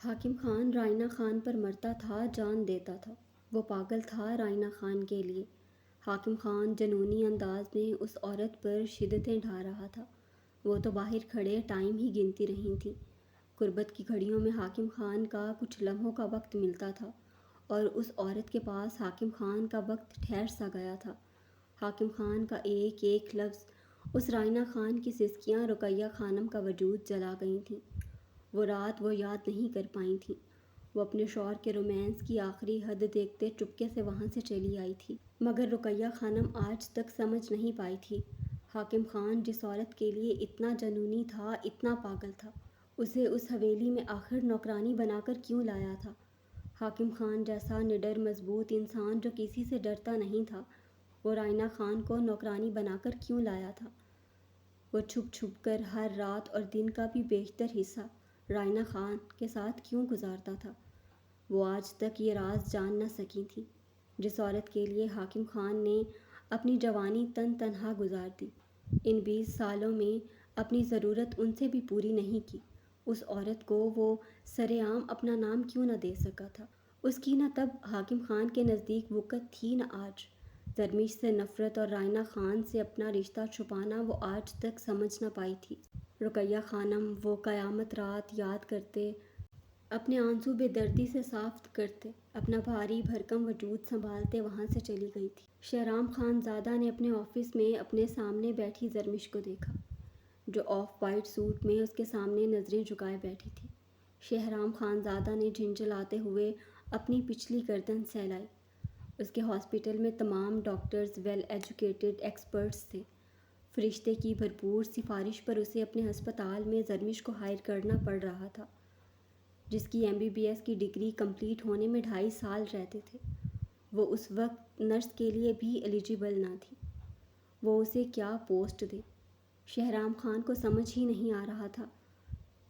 حاکم خان رائنا خان پر مرتا تھا، جان دیتا تھا۔ وہ پاگل تھا رائنا خان کے لیے۔ حاکم خان جنونی انداز میں اس عورت پر شدتیں ڈھا رہا تھا۔ وہ تو باہر کھڑے ٹائم ہی گنتی رہی تھیں۔ قربت کی گھڑیوں میں حاکم خان کا کچھ لمحوں کا وقت ملتا تھا، اور اس عورت کے پاس حاکم خان کا وقت ٹھہر سا گیا تھا۔ حاکم خان کا ایک ایک لفظ، اس رائنا خان کی سسکیاں رقیہ خانم کا وجود جلا گئی تھیں۔ وہ رات وہ یاد نہیں کر پائی تھیں۔ وہ اپنے شوہر کے رومانس کی آخری حد دیکھتے چپکے سے وہاں سے چلی آئی تھی، مگر رقیہ خانم آج تک سمجھ نہیں پائی تھی حاکم خان جس عورت کے لیے اتنا جنونی تھا، اتنا پاگل تھا، اسے اس حویلی میں آخر نوکرانی بنا کر کیوں لایا تھا۔ حاکم خان جیسا نڈر مضبوط انسان جو کسی سے ڈرتا نہیں تھا، وہ رائنا خان کو نوکرانی بنا کر کیوں لایا تھا۔ وہ چھپ چھپ کر ہر رات اور دن کا بھی بیشتر حصہ رائنا خان کے ساتھ کیوں گزارتا تھا۔ وہ آج تک یہ راز جان نہ سکی تھی، جس عورت کے لیے حاکم خان نے اپنی جوانی تنہا گزار دی، ان 20 سالوں میں اپنی ضرورت ان سے بھی پوری نہیں کی۔ اس عورت کو وہ سرعام اپنا نام کیوں نہ دے سکا تھا۔ اس کی نہ تب حاکم خان کے نزدیک وقت تھی، نہ آج۔ زرمیش سے نفرت اور رائنا خان سے اپنا رشتہ چھپانا وہ آج تک سمجھ نہ پائی تھی۔ رقیہ خانم وہ قیامت رات یاد کرتے، اپنے آنسو بے دردی سے صاف کرتے، اپنا بھاری بھرکم وجود سنبھالتے وہاں سے چلی گئی تھی۔ شہرام خان زادہ نے اپنے آفس میں اپنے سامنے بیٹھی زرمیش کو دیکھا، جو آف وائٹ سوٹ میں اس کے سامنے نظریں جھکائے بیٹھی تھی۔ شہرام خان زادہ نے جھنجھلاتے ہوئے اپنی پچھلی گردن سہلائی۔ اس کے ہاسپٹل میں تمام ڈاکٹرز ویل ایجوکیٹڈ ایکسپرٹس تھے۔ فرشتے کی بھرپور سفارش پر اسے اپنے ہسپتال میں زرمیش کو ہائر کرنا پڑ رہا تھا، جس کی MBBS کی ڈگری کمپلیٹ ہونے میں 2.5 سال رہتے تھے۔ وہ اس وقت نرس کے لیے بھی ایلیجیبل نہ تھی۔ وہ اسے کیا پوسٹ دے، شہرام خان کو سمجھ ہی نہیں آ رہا تھا۔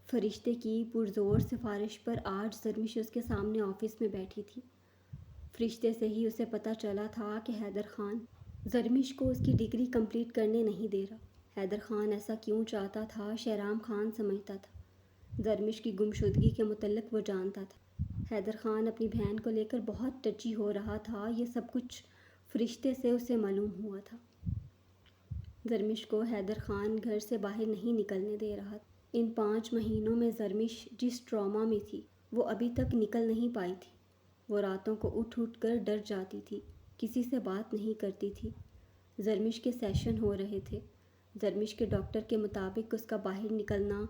فرشتے کی پرزور سفارش پر آج زرمیش اس کے سامنے آفس میں بیٹھی تھی۔ فرشتے سے ہی اسے پتہ چلا تھا کہ حیدر خان زرمیش کو اس کی ڈگری کمپلیٹ کرنے نہیں دے رہا۔ حیدر خان ایسا کیوں چاہتا تھا، شہرام خان سمجھتا تھا۔ زرمیش کی گمشدگی کے متعلق وہ جانتا تھا۔ حیدر خان اپنی بہن کو لے کر بہت ٹچی ہو رہا تھا، یہ سب کچھ فرشتے سے اسے معلوم ہوا تھا۔ زرمیش کو حیدر خان گھر سے باہر نہیں نکلنے دے رہا تھا۔ ان 5 مہینوں میں زرمیش جس ٹراما میں تھی، وہ ابھی تک نکل نہیں پائی تھی۔ وہ راتوں کو اٹھ کر ڈر جاتی تھی، کسی سے بات نہیں کرتی تھی۔ زرمیش کے سیشن ہو رہے تھے۔ زرمیش کے ڈاکٹر کے مطابق اس کا باہر نکلنا،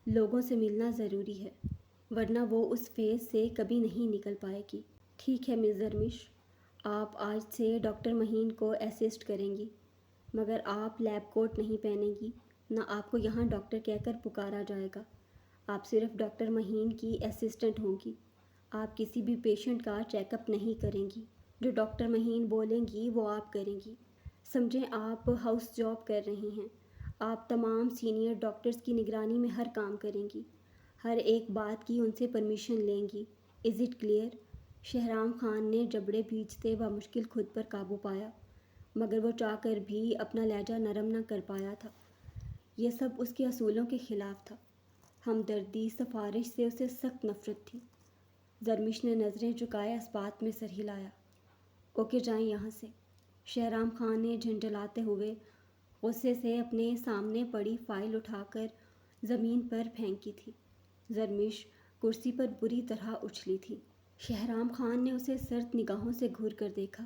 لوگوں سے ملنا ضروری ہے، ورنہ وہ اس فیز سے کبھی نہیں نکل پائے گی۔ ٹھیک ہے مس زرمیش، آپ آج سے ڈاکٹر مہین کو اسسٹ کریں گی، مگر آپ لیب کوٹ نہیں پہنیں گی، نہ آپ کو یہاں ڈاکٹر کہہ کر پکارا جائے گا۔ آپ صرف ڈاکٹر مہین کی اسسٹنٹ ہوں گی۔ آپ کسی بھی پیشنٹ کا چیک اپ نہیں کریں گی۔ جو ڈاکٹر مہین بولیں گی وہ آپ کریں گی۔ سمجھیں آپ ہاؤس جاب کر رہی ہیں۔ آپ تمام سینئر ڈاکٹرز کی نگرانی میں ہر کام کریں گی، ہر ایک بات کی ان سے پرمیشن لیں گی۔ Is it clear? Shahram Khan نے جبڑے بھیجتے بمشکل خود پر قابو پایا، مگر وہ چاہ کر بھی اپنا لہجہ نرم نہ کر پایا تھا۔ یہ سب اس کے اصولوں کے خلاف تھا۔ ہمدردی سفارش سے اسے سخت نفرت تھی۔ زرمیش نے نظریں جھکائے اثبات میں سر ہلایا۔ اوکے جائیں یہاں سے، شہرام خان نے جھنجھلاتے ہوئے غصے سے اپنے سامنے پڑی فائل اٹھا کر زمین پر پھینکی تھی۔ زرمیش کرسی پر بری طرح اچھلی تھی۔ شہرام خان نے اسے سرد نگاہوں سے گھور کر دیکھا۔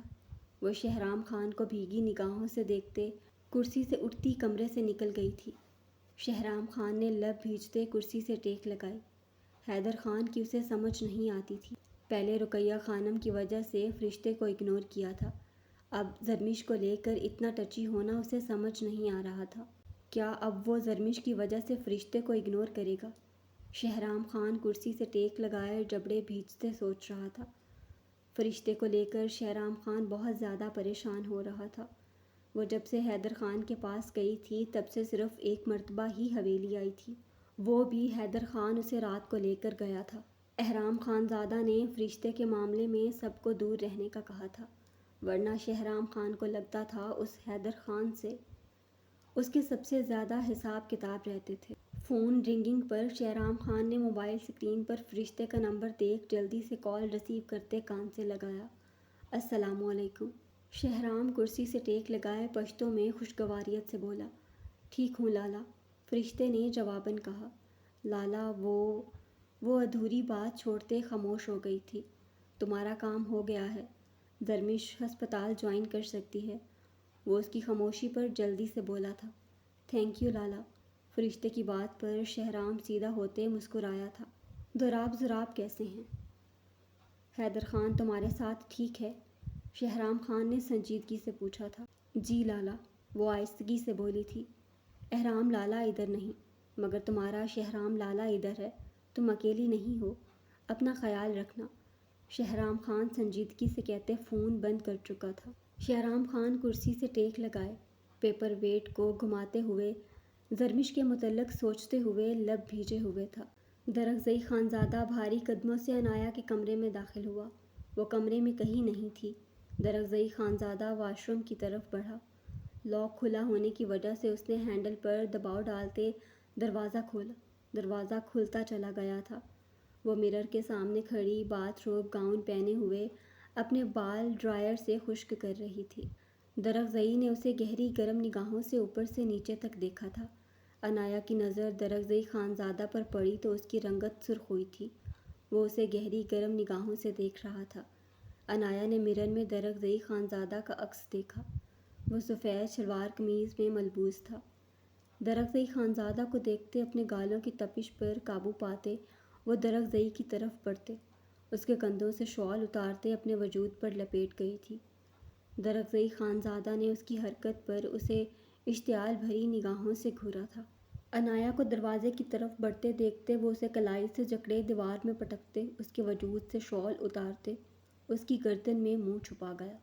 وہ شہرام خان کو بھیگی نگاہوں سے دیکھتے کرسی سے اٹھتی کمرے سے نکل گئی تھی۔ شہرام خان نے لب بھیجتے کرسی سے ٹیک لگائی۔ حیدر خان کی اسے سمجھ نہیں آتی تھی۔ پہلے رقیہ خانم کی وجہ سے فرشتے کو اگنور کیا تھا، اب زرمیش کو لے کر اتنا ٹچی ہونا اسے سمجھ نہیں آ رہا تھا۔ کیا اب وہ زرمیش کی وجہ سے فرشتے کو اگنور کرے گا؟ شہرام خان کرسی سے ٹیک لگائے جبڑے بھیجتے سوچ رہا تھا۔ فرشتے کو لے کر شہرام خان بہت زیادہ پریشان ہو رہا تھا۔ وہ جب سے حیدر خان کے پاس گئی تھی تب سے صرف ایک مرتبہ ہی حویلی آئی تھی، وہ بھی حیدر خان اسے رات کو لے کر گیا تھا۔ احرام خان زادہ نے فرشتے کے معاملے میں سب کو دور رہنے کا کہا تھا، ورنہ شہرام خان کو لگتا تھا اس حیدر خان سے اس کے سب سے زیادہ حساب کتاب رہتے تھے۔ فون رنگنگ پر شہرام خان نے موبائل اسکرین پر فرشتے کا نمبر دیکھ جلدی سے کال ریسیو کرتے کان سے لگایا۔ السلام علیکم۔ شہرام کرسی سے ٹیک لگائے پشتوں میں خوشگواریت سے بولا۔ ٹھیک ہوں لالا، فرشتے نے جواباً کہا۔ لالا وہ ادھوری بات چھوڑتے خاموش ہو گئی تھی۔ تمہارا کام ہو گیا ہے، درمش ہسپتال جوائن کر سکتی ہے۔ وہ اس کی خاموشی پر جلدی سے بولا تھا۔ تھینک یو لالا۔ فرشتے کی بات پر شہرام سیدھا ہوتے مسکرایا تھا۔ دوراب کیسے ہیں؟ حیدر خان تمہارے ساتھ ٹھیک ہے؟ شہرام خان نے سنجیدگی سے پوچھا تھا۔ جی لالا، وہ آہستگی سے بولی تھی۔ احرام لالا ادھر نہیں، مگر تمہارا شہرام لالا ادھر ہے، تم اکیلی نہیں ہو، اپنا خیال رکھنا، شہرام خان سنجیدگی سے کہتے فون بند کر چکا تھا۔ شہرام خان کرسی سے ٹیک لگائے پیپر ویٹ کو گھماتے ہوئے درمش کے متعلق سوچتے ہوئے لب بھیجے ہوئے تھا۔ درخزئی خانزادہ بھاری قدموں سے عنایا کے کمرے میں داخل ہوا۔ وہ کمرے میں کہیں نہیں تھی۔ درخزئی خانزادہ واش روم کی طرف بڑھا۔ لاک کھلا ہونے کی وجہ سے اس نے ہینڈل پر دباؤ ڈالتے دروازہ کھولا۔ دروازہ کھلتا چلا گیا تھا۔ وہ مرر کے سامنے کھڑی باتھ روب گاؤن پہنے ہوئے اپنے بال ڈرائر سے خشک کر رہی تھی۔ درخزئی نے اسے گہری گرم نگاہوں سے اوپر سے نیچے تک دیکھا تھا۔ عنایا کی نظر درخزئی خانزادہ پر پڑی تو اس کی رنگت سرخ ہوئی تھی۔ وہ اسے گہری گرم نگاہوں سے دیکھ رہا تھا۔ عنایا نے مرر میں درخزئی خانزادہ کا عکس دیکھا۔ وہ سفید شلوار قمیض میں ملبوس تھا۔ درخزئی خانزادہ کو دیکھتے اپنے گالوں کی تپش پر قابو پاتے وہ درخزئی کی طرف بڑھتے، اس کے کندھوں سے شال اتارتے اپنے وجود پر لپیٹ گئی تھی۔ درخزئی خانزادہ نے اس کی حرکت پر اسے اشتعال بھری نگاہوں سے گھورا تھا۔ عنایا کو دروازے کی طرف بڑھتے دیکھتے وہ اسے کلائی سے جکڑے دیوار میں پٹکتے، اس کے وجود سے شال اتارتے اس کی گردن میں منہ چھپا گیا۔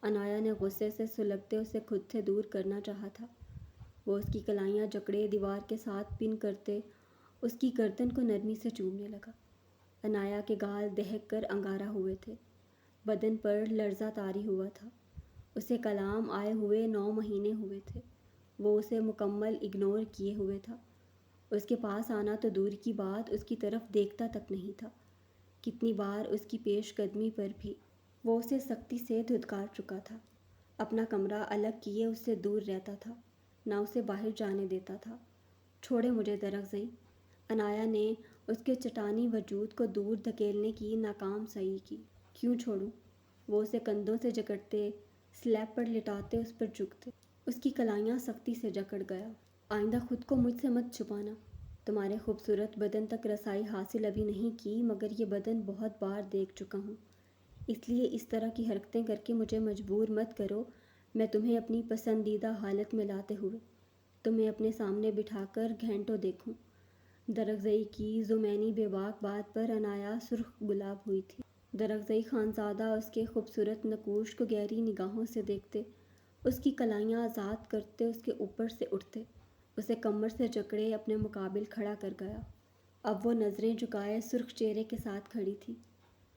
عنایا نے غصے سے سلگتے اسے خود سے دور کرنا چاہا تھا۔ وہ اس کی کلائیاں جکڑے دیوار کے ساتھ پن کرتے اس کی گردن کو نرمی سے چومنے لگا۔ عنایا کے گال دہک کر انگارہ ہوئے تھے، بدن پر لرزہ طاری ہوا تھا۔ اسے کلام آئے ہوئے 9 مہینے ہوئے تھے۔ وہ اسے مکمل اگنور کیے ہوئے تھا۔ اس کے پاس آنا تو دور کی بات، اس کی طرف دیکھتا تک نہیں تھا۔ کتنی بار اس کی پیش قدمی پر بھی وہ اسے سختی سے دھتکار چکا تھا۔ اپنا کمرہ الگ کیے اس سے دور رہتا تھا، نہ اسے باہر جانے دیتا تھا۔ چھوڑے مجھے درخزئی۔ عنایا نے اس کے چٹانی وجود کو دور دھکیلنے کی ناکام سعی کی۔ کیوں چھوڑوں؟ وہ اسے کندھوں سے جکڑتے سلیب پر لٹاتے اس پر جھکتے۔ اس کی کلائیاں سختی سے جکڑ گیا۔ آئندہ خود کو مجھ سے مت چھپانا۔ تمہارے خوبصورت بدن تک رسائی حاصل ابھی نہیں کی، مگر یہ بدن بہت بار دیکھ چکا ہوں، اس لیے اس طرح کی حرکتیں کر کے مجھے مجبور مت کرو میں تمہیں اپنی پسندیدہ حالت میں لاتے ہوئے تمہیں اپنے سامنے بٹھا کر گھنٹوں دیکھوں۔ درخزئی کی ذومینی بے باک بات پر عنایا سرخ گلاب ہوئی تھی۔ درخزئی خانزادہ اس کے خوبصورت نقوش کو گہری نگاہوں سے دیکھتے، اس کی کلائیاں آزاد کرتے اس کے اوپر سے اٹھتے، اسے کمر سے جکڑے اپنے مقابل کھڑا کر گیا۔ اب وہ نظریں جھکائے سرخ چہرے کے ساتھ کھڑی تھی۔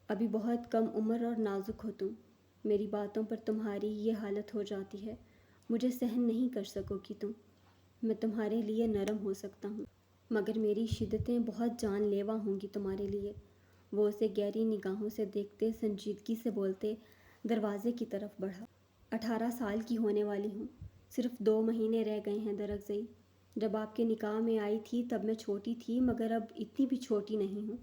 ابھی بہت کم عمر اور نازک ہو تم، میری باتوں پر تمہاری یہ حالت ہو جاتی ہے، مجھے سہن نہیں کر سکو گی تم۔ میں تمہارے لیے نرم ہو سکتا ہوں، مگر میری شدتیں بہت جان لیوا ہوں گی تمہارے لیے۔ وہ اسے گہری نگاہوں سے دیکھتے سنجیدگی سے بولتے دروازے کی طرف بڑھا۔ 18 سال کی ہونے والی ہوں، صرف 2 مہینے رہ گئے ہیں درخزئی۔ جب آپ کے نکاح میں آئی تھی تب میں چھوٹی تھی، مگر اب اتنی بھی چھوٹی نہیں ہوں۔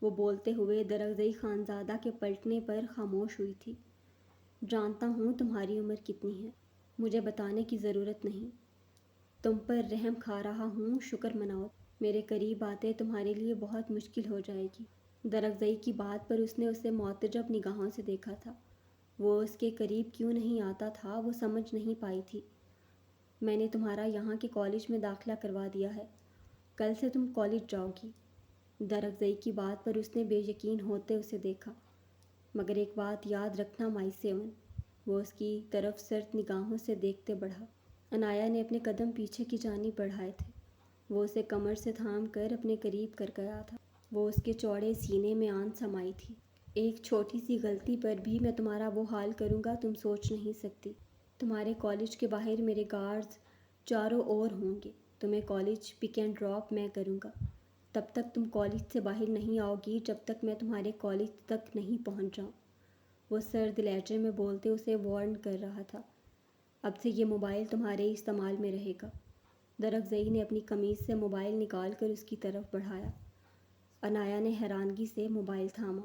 وہ بولتے ہوئے درخزئی خانزادہ کے پلٹنے پر خاموش ہوئی تھی۔ جانتا ہوں تمہاری عمر کتنی ہے، مجھے بتانے کی ضرورت نہیں۔ تم پر رحم کھا رہا ہوں، شکر مناؤ، میرے قریب آتے تمہارے لیے بہت مشکل ہو جائے گی۔ درخزئی کی بات پر اس نے اسے معتجب نگاہوں سے دیکھا تھا۔ وہ اس کے قریب کیوں نہیں آتا تھا وہ سمجھ نہیں پائی تھی۔ میں نے تمہارا یہاں کے کالج میں داخلہ کروا دیا ہے، کل سے تم کالج جاؤ گی۔ درخزئی کی بات پر اس نے بے یقین ہوتے اسے دیکھا۔ مگر ایک بات یاد رکھنا مائی سیون، وہ اس کی طرف سرد نگاہوں سے دیکھتے بڑھا۔ عنایا نے اپنے قدم پیچھے کی جانب بڑھائے تھے۔ وہ اسے کمر سے تھام کر اپنے قریب کر گیا تھا۔ وہ اس کے چوڑے سینے میں آن سمائی تھی۔ ایک چھوٹی سی غلطی پر بھی میں تمہارا وہ حال کروں گا تم سوچ نہیں سکتی۔ تمہارے کالج کے باہر میرے گارڈز چاروں اور ہوں گے، تمہیں کالج پک اینڈ ڈراپ میں کروں گا۔ تب تک تم کالج سے باہر نہیں آؤ گی جب تک میں تمہارے کالج تک نہیں پہنچ جاؤں۔ وہ سرد لہجے میں بولتے اسے وارن کر رہا تھا۔ اب سے یہ موبائل تمہارے استعمال میں رہے گا۔ درخزئی نے اپنی قمیض سے موبائل نکال کر اس کی طرف بڑھایا۔ عنایا نے حیرانگی سے موبائل تھاما۔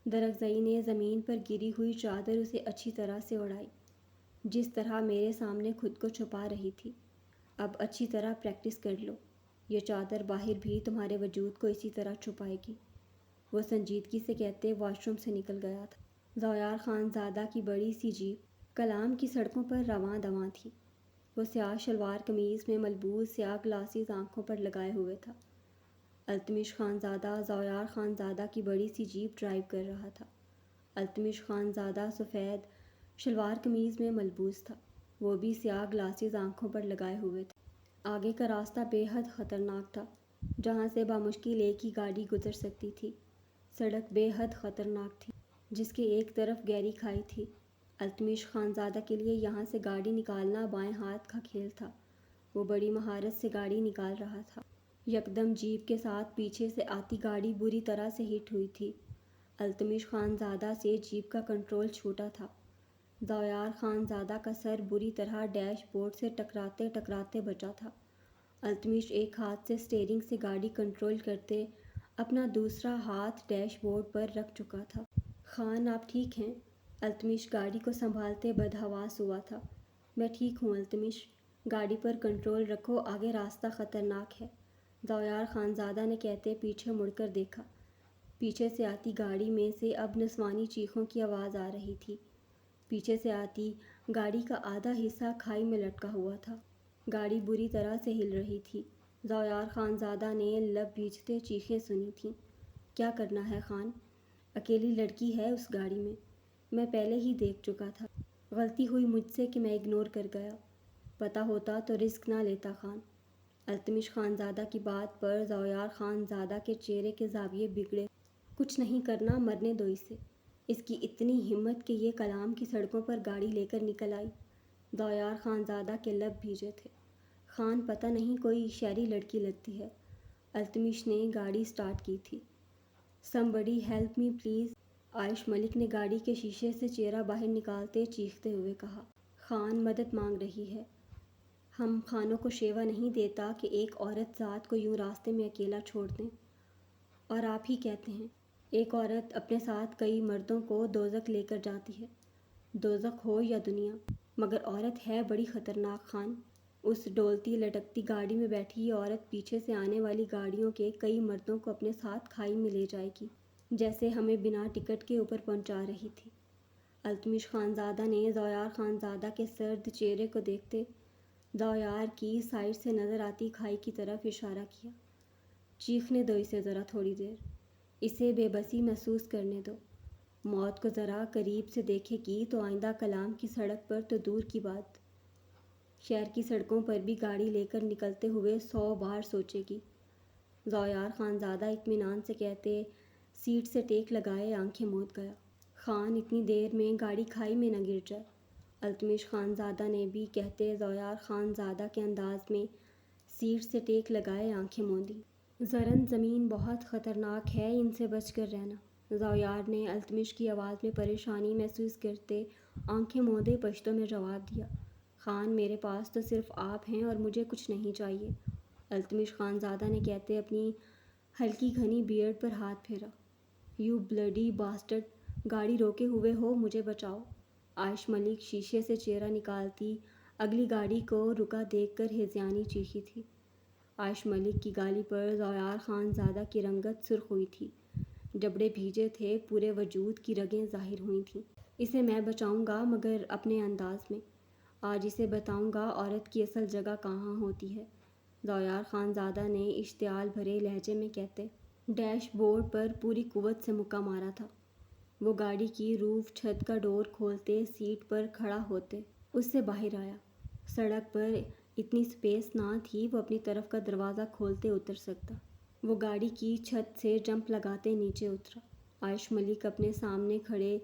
درخزئی نے زمین پر گری ہوئی چادر اسے اچھی طرح سے اڑائی۔ جس طرح میرے سامنے خود کو چھپا رہی تھی، اب اچھی طرح پریکٹس کر لو۔ یہ چادر باہر بھی تمہارے وجود کو اسی طرح چھپائے گی۔ وہ سنجیدگی سے کہتے واش روم سے نکل گیا تھا۔ ضیاء خان زادہ کی بڑی سی جیپ کلام کی سڑکوں پر رواں دواں تھی۔ وہ سیاہ شلوار قمیض میں ملبوس سیاہ گلاسز آنکھوں پر لگائے ہوئے تھا۔ التمش خان زادہ ضیاء خان زادہ کی بڑی سی جیپ ڈرائیو کر رہا تھا۔ التمش خان زادہ سفید شلوار قمیض میں ملبوس تھا، وہ بھی سیاہ گلاسز آنکھوں پر لگائے ہوئے تھے۔ آگے کا راستہ بے حد خطرناک تھا، جہاں سے بامشکل ایک ہی گاڑی گزر سکتی تھی۔ سڑک بے حد خطرناک تھی، جس کے ایک طرف گہری کھائی تھی۔ التمش خان زادہ کے لیے یہاں سے گاڑی نکالنا بائیں ہاتھ کا کھیل تھا۔ وہ بڑی مہارت سے گاڑی نکال رہا تھا۔ یکدم جیپ کے ساتھ پیچھے سے آتی گاڑی بری طرح سے ہٹ ہوئی تھی۔ التمش خان زادہ سے جیپ کا کنٹرول چھوٹا تھا۔ ضیاء خان زادہ کا سر بری طرح ڈیش بورڈ سے ٹکراتے ٹکراتے بچا تھا۔ التمش ایک ہاتھ سے اسٹیئرنگ سے گاڑی کنٹرول کرتے اپنا دوسرا ہاتھ ڈیش بورڈ پر رکھ چکا تھا۔ خان آپ ٹھیک ہیں؟ التمش گاڑی کو سنبھالتے بدحواس ہوا تھا۔ میں ٹھیک ہوں التمش، گاڑی پر کنٹرول رکھو، آگے راستہ خطرناک ہے، ضیاء خان زادہ نے کہتے پیچھے مڑ کر دیکھا۔ پیچھے سے آتی گاڑی میں سے اب نسوانی چیخوں کی آواز آ رہی تھی۔ پیچھے سے آتی گاڑی کا آدھا حصہ کھائی میں لٹکا ہوا تھا۔ گاڑی بری طرح سے ہل رہی تھی۔ ضیاء خان زادہ نے لب بھیجتے چیخیں سنی تھیں۔ کیا کرنا ہے خان؟ اکیلی لڑکی ہے اس گاڑی میں پہلے ہی دیکھ چکا تھا۔ غلطی ہوئی مجھ سے کہ میں اگنور کر گیا، پتہ ہوتا تو رسک نہ لیتا خان۔ التمش خان زادہ کی بات پر ضیاء خان زادہ کے چہرے کے زاویے بگڑے۔ کچھ نہیں کرنا، مرنے دو اسے۔ اس کی اتنی ہمت کہ یہ کلام کی سڑکوں پر گاڑی لے کر نکل آئی۔ ضیاء خان زادہ کے لب بھیجے تھے۔ خان پتہ نہیں کوئی شہری لڑکی لگتی ہے۔ التمش نے گاڑی سٹارٹ کی تھی۔ سمبڈی ہیلپ می پلیز، عائش ملک نے گاڑی کے شیشے سے چہرہ باہر نکالتے چیختے ہوئے کہا۔ خان مدد مانگ رہی ہے۔ ہم خانوں کو شیوا نہیں دیتا کہ ایک عورت ذات کو یوں راستے میں اکیلا چھوڑ دیں۔ اور آپ ہی کہتے ہیں، ایک عورت اپنے ساتھ کئی مردوں کو دوزخ لے کر جاتی ہے، دوزخ ہو یا دنیا، مگر عورت ہے بڑی خطرناک خان۔ اس ڈولتی لٹکتی گاڑی میں بیٹھی یہ عورت پیچھے سے آنے والی گاڑیوں کے کئی مردوں کو اپنے ساتھ کھائی میں لے جائے گی، جیسے ہمیں بنا ٹکٹ کے اوپر پہنچا رہی تھی۔ التمش خان زادہ نے ضیاء خان زادہ کے سرد چہرے کو دیکھتے ضیاء کی سائڈ سے نظر آتی کھائی کی طرف اشارہ کیا۔ چیخنے دو اسے ذرا تھوڑی دیر، اسے بے بسی محسوس کرنے دو۔ موت کو ذرا قریب سے دیکھے گی تو آئندہ کلام کی سڑک پر تو دور کی بات، شہر کی سڑکوں پر بھی گاڑی لے کر نکلتے ہوئے 100 بار سوچے گی۔ ضیاء خان زادہ اطمینان سے کہتے سیٹ سے ٹیک لگائے آنکھیں موند گیا۔ خان اتنی دیر میں گاڑی کھائی میں نہ گر جائے۔ التمش خان زادہ نے بھی کہتے ضیاء خان زادہ کے انداز میں سیٹ سے ٹیک لگائے آنکھیں موندی۔ زرن زمین بہت خطرناک ہے، ان سے بچ کر رہنا۔ ضیاء نے التمش کی آواز میں پریشانی محسوس کرتے آنکھیں موندے پشتو میں جواب دیا۔ خان میرے پاس تو صرف آپ ہیں اور مجھے کچھ نہیں چاہیے، التمش خان زادہ نے کہتے اپنی ہلکی گھنی بیئرڈ پر ہاتھ پھیرا۔ یو بلڈی باسٹرڈ، گاڑی روکے ہوئے ہو، مجھے بچاؤ۔ عائش ملک شیشے سے چہرہ نکالتی اگلی گاڑی کو رکا دیکھ کر ہذیانی چیخی تھی۔ عائش ملک کی گالی پر ضیاء خان زادہ کی رنگت سرخ ہوئی تھی، جبڑے بھیجے تھے، پورے وجود کی رگیں ظاہر ہوئی تھیں۔ اسے میں بچاؤں گا مگر اپنے انداز میں، آج اسے بتاؤں گا عورت کی اصل جگہ کہاں ہوتی ہے، ضیاء خان زادہ نے اشتعال بھرے لہجے میں کہتے۔ ڈیش بورڈ پر پوری قوت سے مکہ مارا تھا۔ وہ گاڑی کی روف چھت کا ڈور کھولتے سیٹ پر کھڑا ہوتے اس سے باہر آیا۔ سڑک پر اتنی سپیس نہ تھی وہ اپنی طرف کا دروازہ کھولتے اتر سکتا۔ وہ گاڑی کی چھت سے جمپ لگاتے نیچے اترا۔ عائش ملک اپنے سامنے کھڑے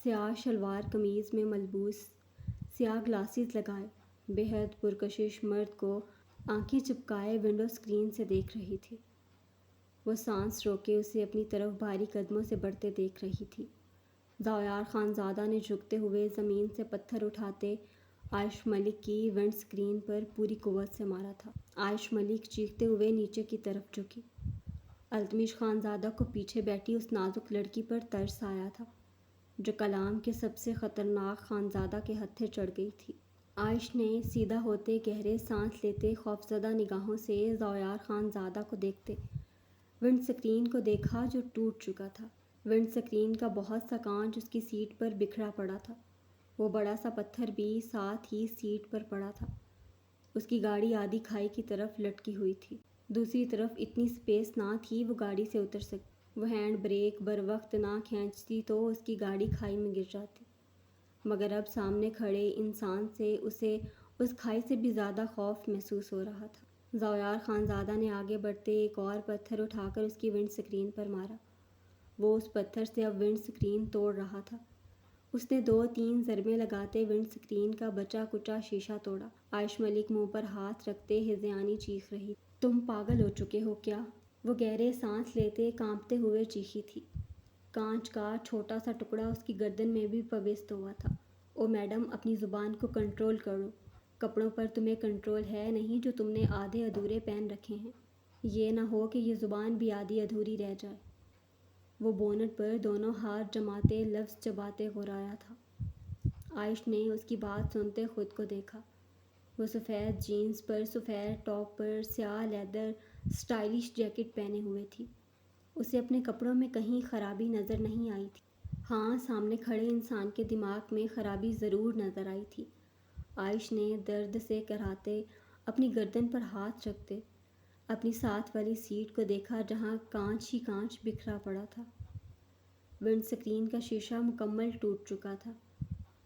سیاہ شلوار قمیض میں ملبوس، سیاہ گلاسز لگائے، بے حد پرکشش مرد کو آنکھیں چپکائے ونڈو اسکرین سے دیکھ رہی تھی۔ وہ سانس روکے اسے اپنی طرف بھاری قدموں سے بڑھتے دیکھ رہی تھی۔ ضیاء خانزادہ نے جھکتے ہوئے زمین سے پتھر اٹھاتے عائش ملک کی ونڈ اسکرین پر پوری قوت سے مارا تھا۔ عائش ملک چیختے ہوئے نیچے کی طرف جھکی۔ التمش خانزادہ کو پیچھے بیٹھی اس نازک لڑکی پر ترس آیا تھا جو کلام کے سب سے خطرناک خانزادہ کے ہتھے چڑھ گئی تھی۔ عائش نے سیدھا ہوتے گہرے سانس لیتے خوفزدہ نگاہوں سے ضیاء خانزادہ کو دیکھتے ونڈ اسکرین کو دیکھا جو ٹوٹ چکا تھا۔ ونڈ اسکرین کا بہت سا کانچ اس کی سیٹ پر بکھرا پڑا تھا۔ وہ بڑا سا پتھر بھی ساتھ ہی سیٹ پر پڑا تھا۔ اس کی گاڑی آدھی کھائی کی طرف لٹکی ہوئی تھی۔ دوسری طرف اتنی سپیس نہ تھی وہ گاڑی سے اتر سکتی۔ وہ ہینڈ بریک بر وقت نہ کھینچتی تو اس کی گاڑی کھائی میں گر جاتی۔ مگر اب سامنے کھڑے انسان سے اسے اس کھائی سے بھی زیادہ خوف محسوس ہو رہا تھا۔ ضیاء خانزادہ نے آگے بڑھتے ایک اور پتھر اٹھا کر اس کی ونڈ اسکرین پر مارا۔ وہ اس پتھر سے اب ونڈ اسکرین توڑ رہا تھا۔ اس نے 2-3 ضربیں لگاتے ونڈ اسکرین کا بچا کچا شیشہ توڑا۔ عائش ملک منہ پر ہاتھ رکھتے ہذیانی چیخ رہی، تم پاگل ہو چکے ہو کیا؟ وہ گہرے سانس لیتے کانپتے ہوئے چیخی تھی۔ کانچ کا چھوٹا سا ٹکڑا اس کی گردن میں بھی پیوست ہوا تھا۔ او میڈم، اپنی زبان کو کنٹرول کرو۔ کپڑوں پر تمہیں کنٹرول ہے نہیں جو تم نے آدھے ادھورے پہن رکھے ہیں۔ یہ نہ ہو کہ یہ زبان بھی آدھی ادھوری رہ جائے۔ وہ بونٹ پر دونوں ہاتھ جماتے لفظ چباتے غرایا تھا۔ عائش نے اس کی بات سنتے خود کو دیکھا۔ وہ سفید جینز پر سفید ٹاپ پر سیاہ لیدر اسٹائلش جیکٹ پہنے ہوئے تھی۔ اسے اپنے کپڑوں میں کہیں خرابی نظر نہیں آئی تھی۔ ہاں، سامنے کھڑے انسان کے دماغ میں خرابی ضرور نظر آئی تھی۔ عائش نے درد سے کراہتے اپنی گردن پر ہاتھ رکھتے اپنی ساتھ والی سیٹ کو دیکھا جہاں کانچ ہی کانچ بکھرا پڑا تھا۔ ونڈ اسکرین کا شیشہ مکمل ٹوٹ چکا تھا۔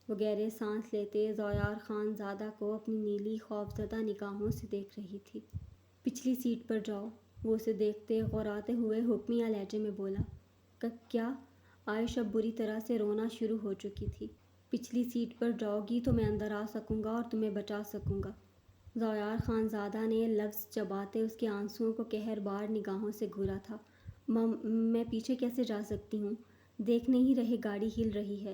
وہ گہرے سانس لیتے ضیاء خانزادہ کو اپنی نیلی خوفزدہ نگاہوں سے دیکھ رہی تھی۔ پچھلی سیٹ پر جاؤ، وہ اسے دیکھتے غراتے ہوئے حکمیہ لہجے میں بولا۔ کیا؟ عائش اب بری طرح سے رونا شروع ہو چکی تھی۔ پچھلی سیٹ پر جاؤ گی تو میں اندر آ سکوں گا اور تمہیں بچا سکوں گا۔ ضیاء خانزادہ نے لفظ چباتے اس کے آنسوؤں کو قہر بار نگاہوں سے گھورا تھا۔ میں پیچھے کیسے جا سکتی ہوں؟ دیکھ نہیں رہے گاڑی ہل رہی ہے۔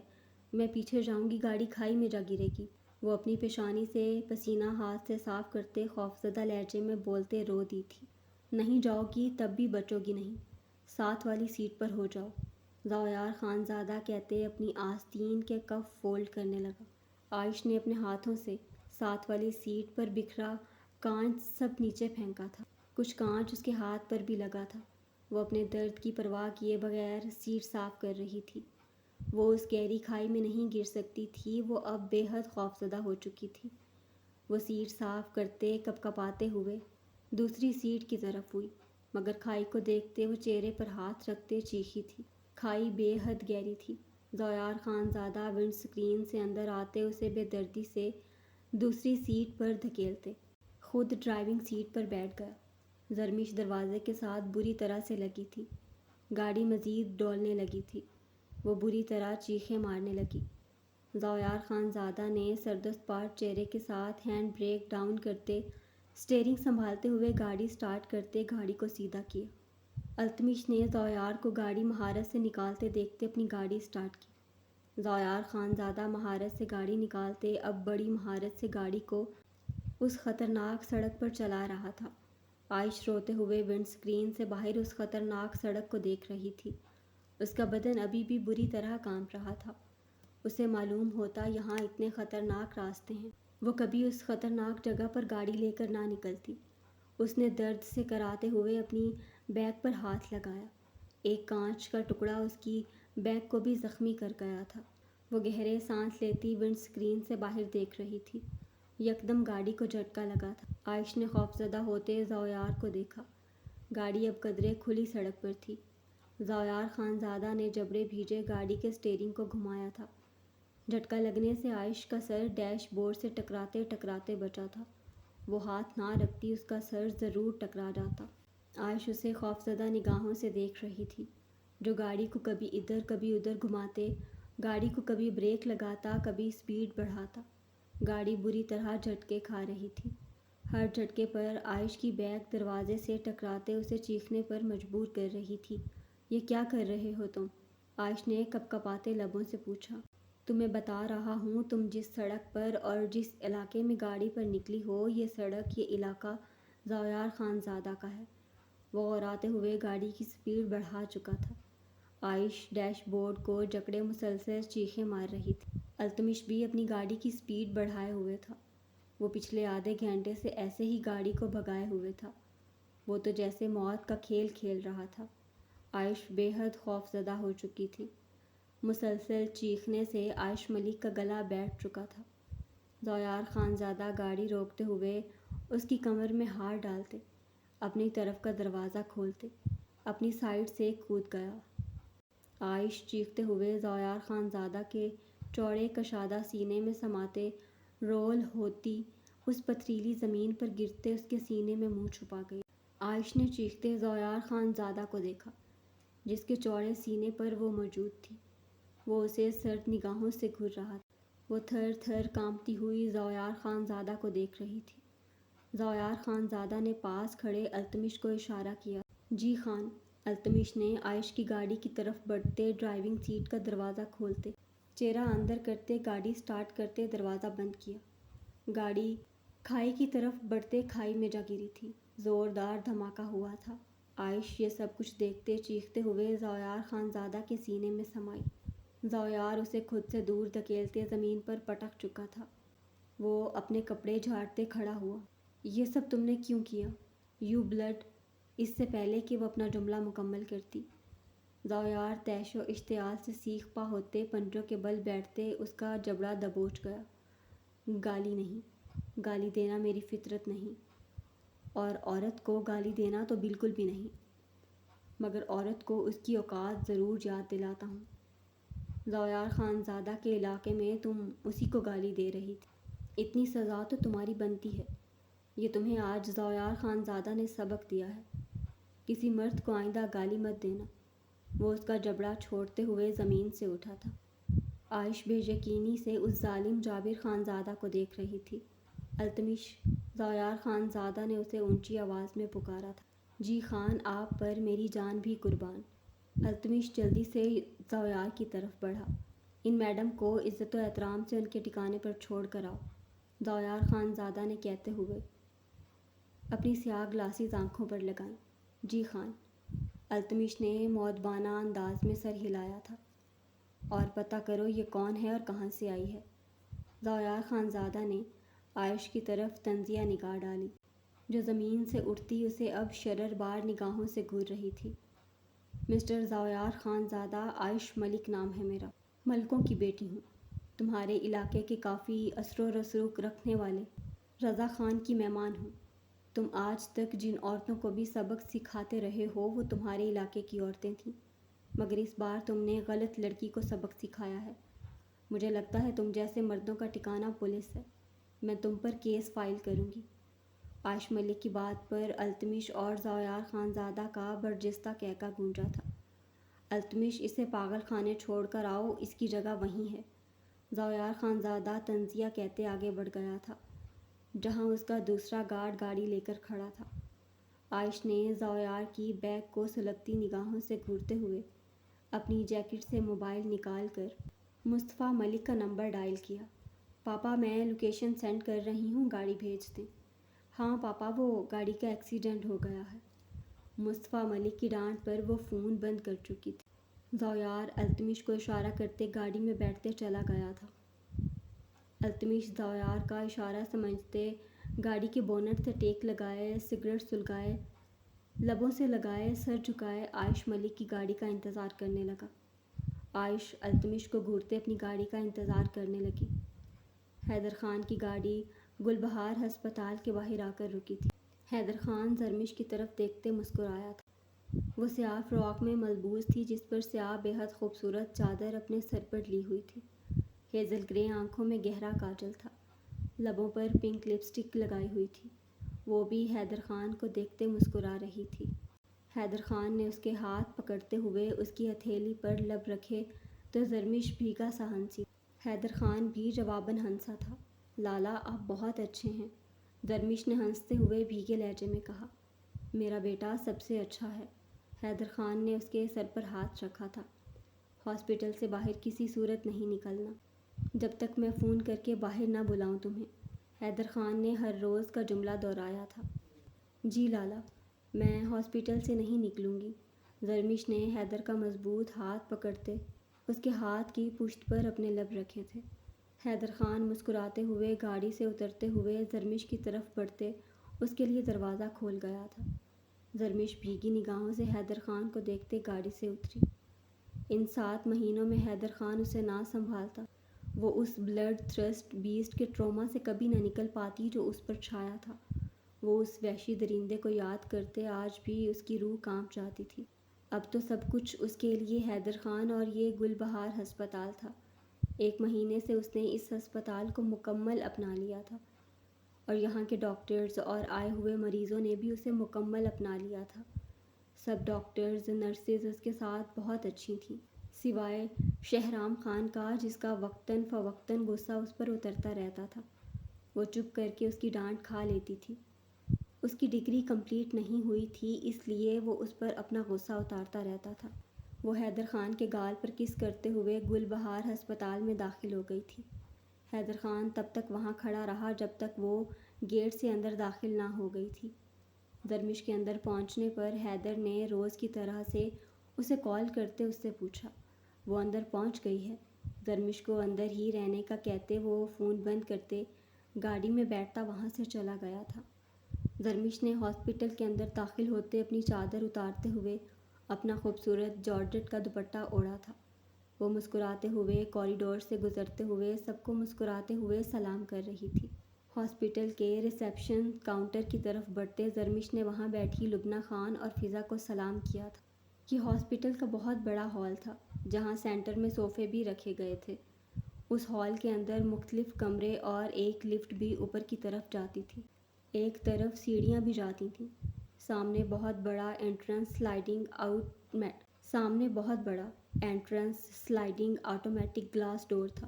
میں پیچھے جاؤں گی گاڑی کھائی میں جا گرے گی۔ وہ اپنی پیشانی سے پسینہ ہاتھ سے صاف کرتے خوفزدہ لہجے میں بولتے رو دی تھی۔ نہیں جاؤ گی تب بھی بچو گی نہیں۔ ساتھ والی سیٹ پر ہو جاؤ، ضیاء خانزادہ کہتے اپنی آستین کے کف فولڈ کرنے لگا۔ عائش نے اپنے ہاتھوں سے ساتھ والی سیٹ پر بکھرا کانچ سب نیچے پھینکا تھا۔ کچھ کانچ اس کے ہاتھ پر بھی لگا تھا۔ وہ اپنے درد کی پرواہ کیے بغیر سیٹ صاف کر رہی تھی۔ وہ اس گہری کھائی میں نہیں گر سکتی تھی۔ وہ اب بے حد خوفزدہ ہو چکی تھی۔ وہ سیٹ صاف کرتے کپکپاتے ہوئے دوسری سیٹ کی طرف ہوئی، مگر کھائی کو دیکھتے وہ چہرے پر ہاتھ رکھتے چیخی تھی۔ کھائی بے حد گہری تھی۔ ضیاء خانزادہ ونڈ اسکرین سے اندر آتے اسے بے دردی سے دوسری سیٹ پر دھکیلتے خود ڈرائیونگ سیٹ پر بیٹھ گیا۔ زرمش دروازے کے ساتھ بری طرح سے لگی تھی۔ گاڑی مزید ڈولنے لگی تھی۔ وہ بری طرح چیخیں مارنے لگی۔ ضیاء خانزادہ نے سردست پاٹ چہرے کے ساتھ ہینڈ بریک ڈاؤن کرتے اسٹیئرنگ سنبھالتے ہوئے گاڑی سٹارٹ کرتے گاڑی کو سیدھا کیا۔ التمش نے ضیاء کو گاڑی مہارت سے نکالتے دیکھتے اپنی گاڑی سٹارٹ کی۔ ضیاء خانزادہ مہارت سے گاڑی نکالتے اب بڑی مہارت سے گاڑی کو اس خطرناک سڑک پر چلا رہا تھا۔ عائش روتے ہوئے ونڈ اسکرین سے باہر اس خطرناک سڑک کو دیکھ رہی تھی۔ اس کا بدن ابھی بھی بری طرح کانپ رہا تھا۔ اسے معلوم ہوتا یہاں اتنے خطرناک راستے ہیں، وہ کبھی اس خطرناک جگہ پر گاڑی لے کر نہ نکلتی۔ اس نے درد سے کراہتے ہوئے اپنی بیک پر ہاتھ لگایا۔ ایک کانچ کا ٹکڑا اس کی بیک کو بھی زخمی کر گیا تھا۔ وہ گہرے سانس لیتی ونڈ اسکرین سے باہر دیکھ رہی تھی۔ یکدم گاڑی کو جھٹکا لگا تھا۔ عائش نے خوفزدہ ہوتے ضیاء کو دیکھا۔ گاڑی اب قدرے کھلی سڑک پر تھی۔ ضیاء خانزادہ نے جبڑے بھیجے گاڑی کے اسٹیئرنگ کو گھمایا تھا۔ جھٹکا لگنے سے عائش کا سر ڈیش بورڈ سے ٹکراتے ٹکراتے بچا تھا۔ وہ ہاتھ نہ رکھتی اس کا سر ضرور ٹکرا جاتا۔ عائش اسے خوفزدہ نگاہوں سے دیکھ رہی تھی، جو گاڑی کو کبھی ادھر کبھی ادھر گھماتے، گاڑی کو کبھی بریک لگاتا کبھی سپیڈ بڑھاتا۔ گاڑی بری طرح جھٹکے کھا رہی تھی۔ ہر جھٹکے پر عائش کی بیگ دروازے سے ٹکراتے اسے چیخنے پر مجبور کر رہی تھی۔ یہ کیا کر رہے ہو تم؟ عائش نے کپ کپاتے لبوں سے پوچھا۔ تمہیں بتا رہا ہوں، تم جس سڑک پر اور جس علاقے میں گاڑی پر نکلی ہو، یہ سڑک، یہ علاقہ ضیاء خان زادہ کا ہے۔ وہ غراتے ہوئے گاڑی کی سپیڈ بڑھا چکا تھا۔ عائش ڈیش بورڈ کو جکڑے مسلسل چیخیں مار رہی تھی۔ التمش بھی اپنی گاڑی کی سپیڈ بڑھائے ہوئے تھا۔ وہ پچھلے آدھے گھنٹے سے ایسے ہی گاڑی کو بھگائے ہوئے تھا۔ وہ تو جیسے موت کا کھیل کھیل رہا تھا۔ عائش بے حد خوف زدہ ہو چکی تھی۔ مسلسل چیخنے سے عائش ملک کا گلا بیٹھ چکا تھا۔ ضیاء خان زادہ گاڑی روکتے ہوئے اس کی کمر میں ہاتھ ڈالتے، اپنی طرف کا دروازہ کھولتے، اپنی سائیڈ سے کود گیا۔ عائش چیختے ہوئے ضیاء خان زادہ کے چوڑے کشادہ سینے میں سماتے، رول ہوتی، اس پتھریلی زمین پر گرتے اس کے سینے میں منہ چھپا گئی۔ عائش نے چیختے ضیاء خان زادہ کو دیکھا، جس کے چوڑے سینے پر وہ موجود تھی۔ وہ اسے سرد نگاہوں سے گھور رہا تھا۔ وہ تھر تھر کانپتی ہوئی ضیاء خان زادہ کو دیکھ رہی تھی۔ ضیاء خان زادہ نے پاس کھڑے التمش کو اشارہ کیا۔ جی خان۔ التمش نے عائش کی گاڑی کی طرف بڑھتے، ڈرائیونگ سیٹ کا دروازہ کھولتے، چہرہ اندر کرتے، گاڑی سٹارٹ کرتے دروازہ بند کیا۔ گاڑی کھائی کی طرف بڑھتے کھائی میں جا گری تھی۔ زوردار دھماکہ ہوا تھا۔ عائش یہ سب کچھ دیکھتے چیختے ہوئے ضیاء خان زادہ کے سینے میں سمائی۔ ضیاء اسے خود سے دور دھکیلتے زمین پر پٹک چکا تھا۔ وہ اپنے کپڑے جھاڑتے کھڑا ہوا۔ یہ سب تم نے کیوں کیا؟ You build! اس سے پہلے کہ وہ اپنا جملہ مکمل کرتی، ضیاء طیش و اشتعال سے سیخ پا ہوتے پنجوں کے بل بیٹھتے اس کا جبڑا دبوچ گیا۔ گالی نہیں، گالی دینا میری فطرت نہیں، اور عورت کو گالی دینا تو بالکل بھی نہیں، مگر عورت کو اس کی اوقات ضرور یاد دلاتا ہوں۔ ضیاء خان زادہ کے علاقے میں تم اسی کو گالی دے رہی تھی۔ اتنی سزا تو تمہاری بنتی ہے۔ یہ تمہیں آج ضیاء خان زادہ نے سبق دیا ہے۔ کسی مرد کو آئندہ گالی مت دینا۔ وہ اس کا جبڑا چھوڑتے ہوئے زمین سے اٹھا تھا۔ عائش بے یقینی سے اس ظالم جابر خان زادہ کو دیکھ رہی تھی۔ التمش! ضیاء خان زادہ نے اسے اونچی آواز میں پکارا تھا۔ جی خان، آپ پر میری جان بھی قربان۔ التمش جلدی سے ضیاء کی طرف بڑھا۔ ان میڈم کو عزت و احترام سے ان کے ٹھکانے پر چھوڑ کر آؤ، ضیاء خان زادہ نے کہتے ہوئے اپنی سیاہ گلاسیز آنکھوں پر لگائیں۔ جی خان۔ التمش نے مؤدبانہ انداز میں سر ہلایا تھا۔ اور پتہ کرو یہ کون ہے اور کہاں سے آئی ہے۔ ضیاء خان زادہ نے عائش کی طرف طنزیہ نگاہ ڈالی، جو زمین سے اٹھتی اسے اب شرر بار نگاہوں سے گھور رہی تھی۔ مسٹر ضیاء خان زادہ، عائش ملک نام ہے میرا۔ ملکوں کی بیٹی ہوں۔ تمہارے علاقے کے کافی اثر و رسوخ رکھنے والے رضا خان کی مہمان ہوں۔ تم آج تک جن عورتوں کو بھی سبق سکھاتے رہے ہو وہ تمہارے علاقے کی عورتیں تھیں، مگر اس بار تم نے غلط لڑکی کو سبق سکھایا ہے۔ مجھے لگتا ہے تم جیسے مردوں کا ٹھکانہ پولیس ہے۔ میں تم پر کیس فائل کروں گی۔ عائش ملک کی بات پر التمش اور ضیاء خان زادہ کا برجستہ کہکا گونجا تھا۔ التمش، اسے پاگل خانے چھوڑ کر آؤ، اس کی جگہ وہیں ہے۔ ضیاء خان زادہ طنزیہ کہتے آگے بڑھ گیا تھا، جہاں اس کا دوسرا گارڈ گاڑی لے کر کھڑا تھا۔ عائش نے ضیاء کی بیگ کو سلگتی نگاہوں سے گھورتے ہوئے اپنی جیکٹ سے موبائل نکال کر مصطفیٰ ملک کا نمبر ڈائل کیا۔ پاپا، میں لوکیشن سینڈ کر رہی ہوں، گاڑی بھیج دیں۔ ہاں پاپا، وہ گاڑی کا ایکسیڈنٹ ہو گیا ہے۔ مصطفیٰ ملک کی ڈانٹ پر وہ فون بند کر چکی تھی۔ ضیاء التمش کو اشارہ کرتے گاڑی میں بیٹھتے چلا گیا تھا۔ التمش ضیاء کا اشارہ سمجھتے گاڑی کے بونٹ سے ٹیک لگائے، سگریٹ سلگائے، لبوں سے لگائے، سر جھکائے عائش ملک کی گاڑی کا انتظار کرنے لگا۔ عائش التمش کو گھورتے اپنی گاڑی کا انتظار کرنے لگی۔ حیدر خان کی گاڑی گل بہار ہسپتال کے باہر آ کر رکی تھی۔ حیدر خان زرمش کی طرف دیکھتے مسکرایا تھا۔ وہ سیاہ فراق میں ملبوس تھی جس پر سیاہ بے حد خوبصورت چادر اپنے سر پر لی ہوئی تھی۔ ہیزل گرے آنکھوں میں گہرا کاجل تھا، لبوں پر پنک لپسٹک لگائی ہوئی تھی۔ وہ بھی حیدر خان کو دیکھتے مسکرا رہی تھی۔ حیدر خان نے اس کے ہاتھ پکڑتے ہوئے اس کی ہتھیلی پر لب رکھے تو زرمش بھیگا سا ہنسی۔ حیدر خان بھی جواباً ہنسا تھا۔ لالا، آپ بہت اچھے ہیں۔ درمش نے ہنستے ہوئے بھیگے لہجے میں کہا۔ میرا بیٹا سب سے اچھا ہے۔ حیدر خان نے اس کے سر پر ہاتھ رکھا تھا۔ ہاسپٹل سے باہر کسی صورت نہیں نکلنا، جب تک میں فون کر کے باہر نہ بلاؤں تمہیں، حیدر خان نے ہر روز کا جملہ دہرایا تھا۔ جی لالا، میں ہاسپٹل سے نہیں نکلوں گی۔ درمش نے حیدر کا مضبوط ہاتھ پکڑتے اس کے ہاتھ کی پشت پر اپنے لب رکھے تھے۔ حیدر خان مسکراتے ہوئے گاڑی سے اترتے ہوئے درمش کی طرف بڑھتے اس کے لیے دروازہ کھول گیا تھا۔ درمش بھیگی نگاہوں سے حیدر خان کو دیکھتے گاڑی سے اتری۔ ان 7 مہینوں میں حیدر خان اسے نہ سنبھالتا، وہ اس بلڈ تھرسٹ بیسٹ کے ٹراما سے کبھی نہ نکل پاتی جو اس پر چھایا تھا۔ وہ اس وحشی درندے کو یاد کرتے آج بھی اس کی روح کانپ جاتی تھی۔ اب تو سب کچھ اس کے لیے حیدر خان اور یہ گل بہار ہسپتال تھا۔ 1 مہینے سے اس نے اس ہسپتال کو مکمل اپنا لیا تھا، اور یہاں کے ڈاکٹرز اور آئے ہوئے مریضوں نے بھی اسے مکمل اپنا لیا تھا۔ سب ڈاکٹرز نرسز اس کے ساتھ بہت اچھی تھیں، سوائے شہرام خان کا، جس کا وقتاً فوقتاً غصہ اس پر اترتا رہتا تھا۔ وہ چپ کر کے اس کی ڈانٹ کھا لیتی تھی۔ اس کی ڈگری کمپلیٹ نہیں ہوئی تھی، اس لیے وہ اس پر اپنا غصہ اتارتا رہتا تھا۔ وہ حیدر خان کے گال پر کس کرتے ہوئے گل بہار ہسپتال میں داخل ہو گئی تھی۔ حیدر خان تب تک وہاں کھڑا رہا جب تک وہ گیٹ سے اندر داخل نہ ہو گئی تھی۔ درمش کے اندر پہنچنے پر حیدر نے روز کی طرح سے اسے کال کرتے اس سے پوچھا، وہ اندر پہنچ گئی ہے؟ درمش کو اندر ہی رہنے کا کہتے وہ فون بند کرتے گاڑی میں بیٹھتا وہاں سے چلا گیا تھا۔ درمش نے ہاسپٹل کے اندر داخل ہوتے اپنی چادر اتارتے ہوئے اپنا خوبصورت جارجٹ کا دوپٹہ اوڑھا تھا۔ وہ مسکراتے ہوئے کوریڈور سے گزرتے ہوئے سب کو مسکراتے ہوئے سلام کر رہی تھی۔ ہاسپٹل کے ریسیپشن کاؤنٹر کی طرف بڑھتے درمش نے وہاں بیٹھی لبنہ خان اور فضا کو سلام کیا تھا۔ یہ ہاسپٹل کا بہت بڑا ہال تھا، جہاں سینٹر میں صوفے بھی رکھے گئے تھے۔ اس ہال کے اندر مختلف کمرے اور ایک لفٹ بھی اوپر کی طرف جاتی تھی۔ ایک طرف سیڑھیاں بھی جاتی تھیں۔ سامنے بہت بڑا انٹرنس سلائڈنگ آٹومیٹک گلاس ڈور تھا۔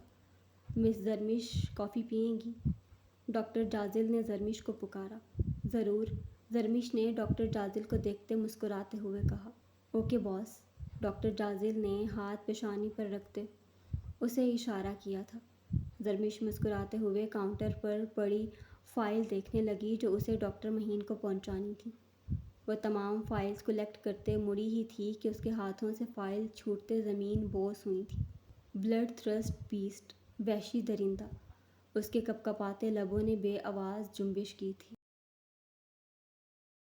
مس درمش کافی پئیں گی؟ ڈاکٹر جازل نے درمش کو پکارا۔ ضرور، درمش نے ڈاکٹر جازل کو دیکھتے مسکراتے ہوئے کہا۔ اوکے باس۔ ڈاکٹر جازل نے ہاتھ پیشانی پر رکھتے اسے اشارہ کیا تھا۔ درمش مسکراتے ہوئے کاؤنٹر پر پڑی فائل دیکھنے لگی جو اسے ڈاکٹر مہین کو پہنچانی تھی۔ وہ تمام فائلز کلیکٹ کرتے مڑی ہی تھی کہ اس کے ہاتھوں سے فائل چھوٹتے زمین بوس ہوئی تھی۔ بلڈ تھرسٹ بیسٹ، وحشی درندہ، اس کے کپکپاتے لبوں نے بے آواز جنبش کی تھی۔